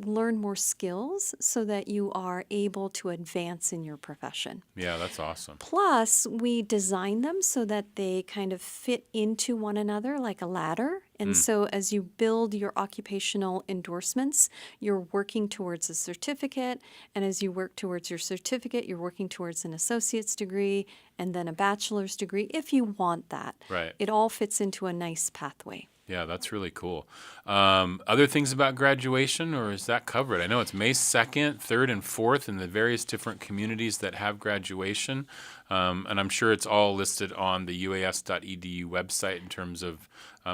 learn more skills so that you are able to advance in your profession. Yeah, that's awesome. Plus, we design them so that they kind of fit into one another like a ladder. And so as you build your occupational endorsements, you're working towards a certificate. And as you work towards your certificate, you're working towards an associate's degree and then a bachelor's degree if you want that. Right. It all fits into a nice pathway. Yeah, that's really cool. Other things about graduation, or is that covered? I know it's May 2nd, 3rd, and 4th in the various different communities that have graduation. And I'm sure it's all listed on the uas.edu website in terms of,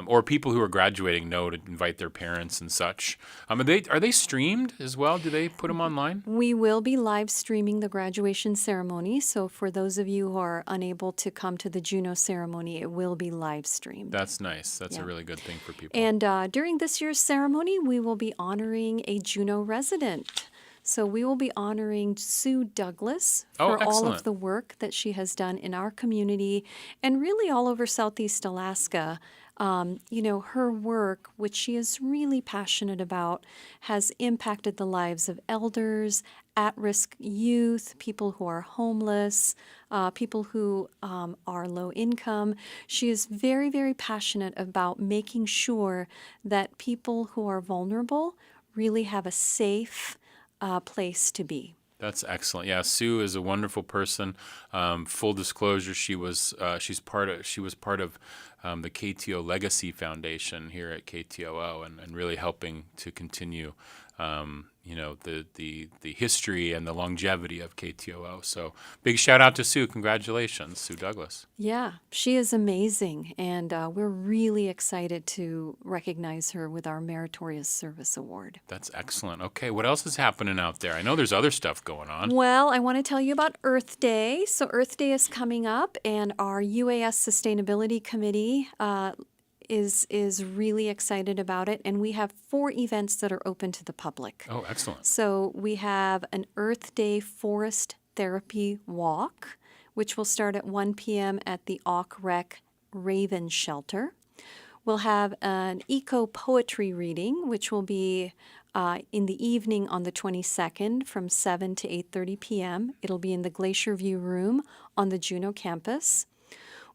or people who are graduating know to invite their parents and such. Are they streamed as well? Do they put them online? We will be live streaming the graduation ceremony. So for those of you who are unable to come to the Juneau ceremony, it will be live streamed. That's nice. That's a really good thing for people. And during this year's ceremony, we will be honoring a Juneau resident. So we will be honoring Sue Douglas for all of the work that she has done in our community and really all over Southeast Alaska. Her work, which she is really passionate about, has impacted the lives of elders, at-risk youth, people who are homeless, people who are low income. She is very, very passionate about making sure that people who are vulnerable really have a safe place to be. That's excellent. Yeah, Sue is a wonderful person. Full disclosure, she was part of the KTO Legacy Foundation here at KTOO, and really helping to continue the history and the longevity of KTOO. So big shout out to Sue. Congratulations, Sue Douglas. Yeah, she is amazing, and we're really excited to recognize her with our Meritorious Service Award. That's excellent. Okay, what else is happening out there? I know there's other stuff going on. Well, I want to tell you about Earth Day. So Earth Day is coming up, and our UAS Sustainability Committee is really excited about it, and we have 4 events that are open to the public. Oh, excellent. So we have an Earth Day Forest Therapy Walk, which will start at 1 p.m. at the Auk Rec Raven Shelter. We'll have an eco-poetry reading, which will be in the evening on the 22nd from 7 to 8:30 p.m. It'll be in the Glacier View Room on the Juneau campus.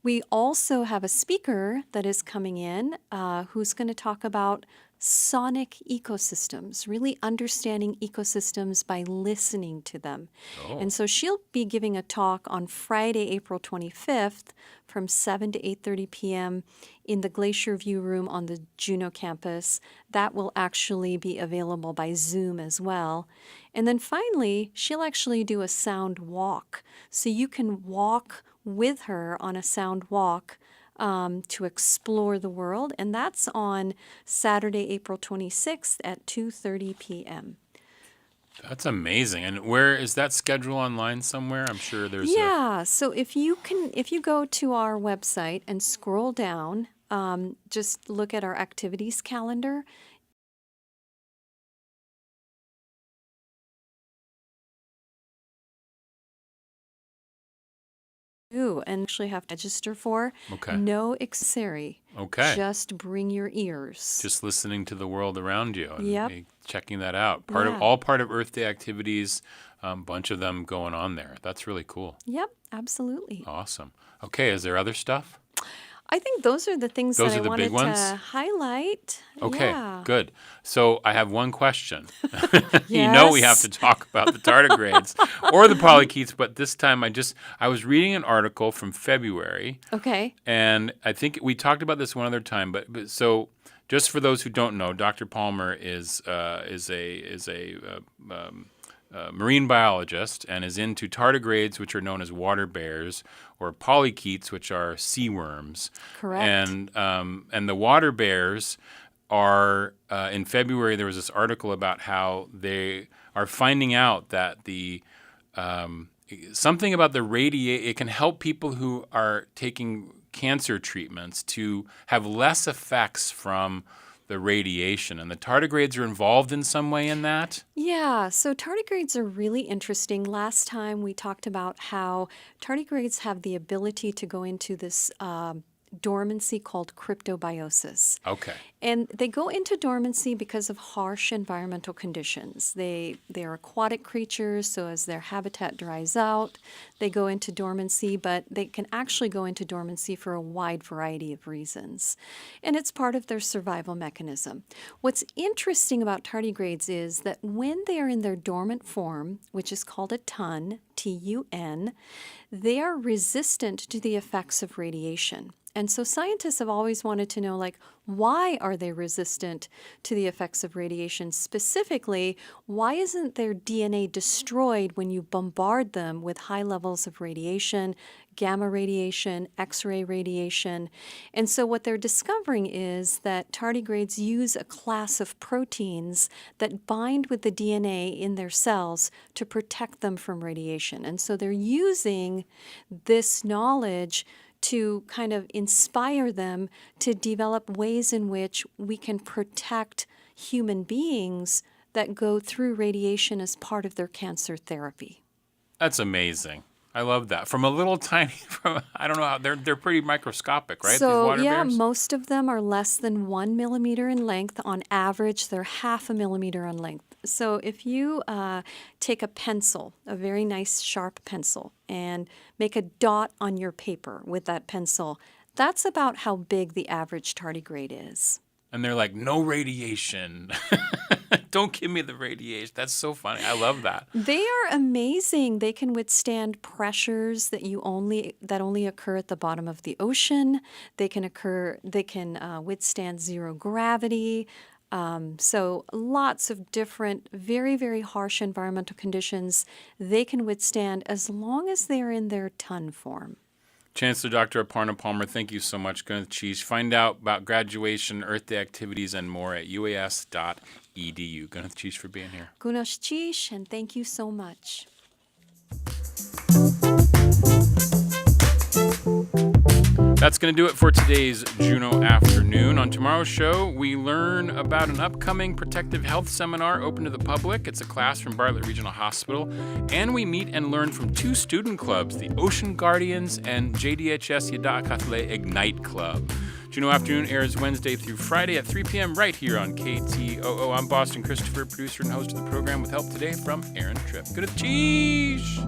We also have a speaker that is coming in who's going to talk about sonic ecosystems, really understanding ecosystems by listening to them. Oh. And so she'll be giving a talk on Friday, April 25th from 7 to 8:30 p.m. in the Glacier View Room on the Juneau campus. That will actually be available by Zoom as well. And then finally, she'll actually do a sound walk. So you can walk with her on a sound walk to explore the world, and that's on Saturday, April 26th at 2:30 p.m. That's amazing. And where is that schedule online somewhere? I'm sure there's So if you go to our website and scroll down, just look at our activities calendar. And actually have to register for. Okay. No accessory. Okay. Just bring your ears. just listening to the world around you and Yep. checking that out. Part of Earth Day activities, bunch of them going on there. That's really cool. Yep, absolutely. Awesome. Okay, is there other stuff? I think those are the things Those that are I the big wanted ones? to highlight. Okay, Yeah. good. So I have one question. You know we have Yes. to talk about the tardigrades or the polychaetes, but this time I was reading an article from February, Okay. and I think we talked about this one other time. But so just for those who don't know, Dr. Palmer is a marine biologist and is into tardigrades, which are known as water bears, or polychaetes, which are sea worms. Correct. And the water bears are in February. There was this article about how they are finding out that the something about the it can help people who are taking cancer treatments to have less effects from the radiation, and the tardigrades are involved in some way in that? Yeah, so tardigrades are really interesting. Last time we talked about how tardigrades have the ability to go into this dormancy called cryptobiosis. Okay. And they go into dormancy because of harsh environmental conditions. They are aquatic creatures, so as their habitat dries out, they go into dormancy, but they can actually go into dormancy for a wide variety of reasons. And it's part of their survival mechanism. What's interesting about tardigrades is that when they are in their dormant form, which is called a TUN, T-U-N, they are resistant to the effects of radiation. And so scientists have always wanted to know, like, why are they resistant to the effects of radiation? Specifically, why isn't their DNA destroyed when you bombard them with high levels of radiation, gamma radiation, X-ray radiation? And so what they're discovering is that tardigrades use a class of proteins that bind with the DNA in their cells to protect them from radiation. And so they're using this knowledge to kind of inspire them to develop ways in which we can protect human beings that go through radiation as part of their cancer therapy. That's amazing. I love that. From a little tiny, I don't know how, they're pretty microscopic, right? So, these water yeah, bears? most of them are less than 1 millimeter in length. On average, they're 0.5 millimeter in length. So if you take a pencil, a very nice sharp pencil, and make a dot on your paper with that pencil, that's about how big the average tardigrade is. And they're like, no radiation. Don't give me the radiation. That's so funny. I love that. They are amazing. They can withstand pressures that only occur at the bottom of the ocean. They can withstand zero gravity. So lots of different, very, very harsh environmental conditions they can withstand as long as they're in their ton form. Chancellor Dr. Aparna Palmer, thank you so much. Gunath Cheese. Find out about graduation, Earth Day activities, and more at uas.edu. Gunath Cheese for being here. Gunath Cheese, and thank you so much. That's going to do it for today's Juneau Afternoon. On tomorrow's show, we learn about an upcoming protective health seminar open to the public. It's a class from Bartlett Regional Hospital. And we meet and learn from 2 student clubs, the Ocean Guardians and JDHS Yadakatle Ignite Club. Juneau Afternoon airs Wednesday through Friday at 3 p.m. right here on KTOO. I'm Boston Christopher, producer and host of the program, with help today from Aaron Tripp. Good cheese!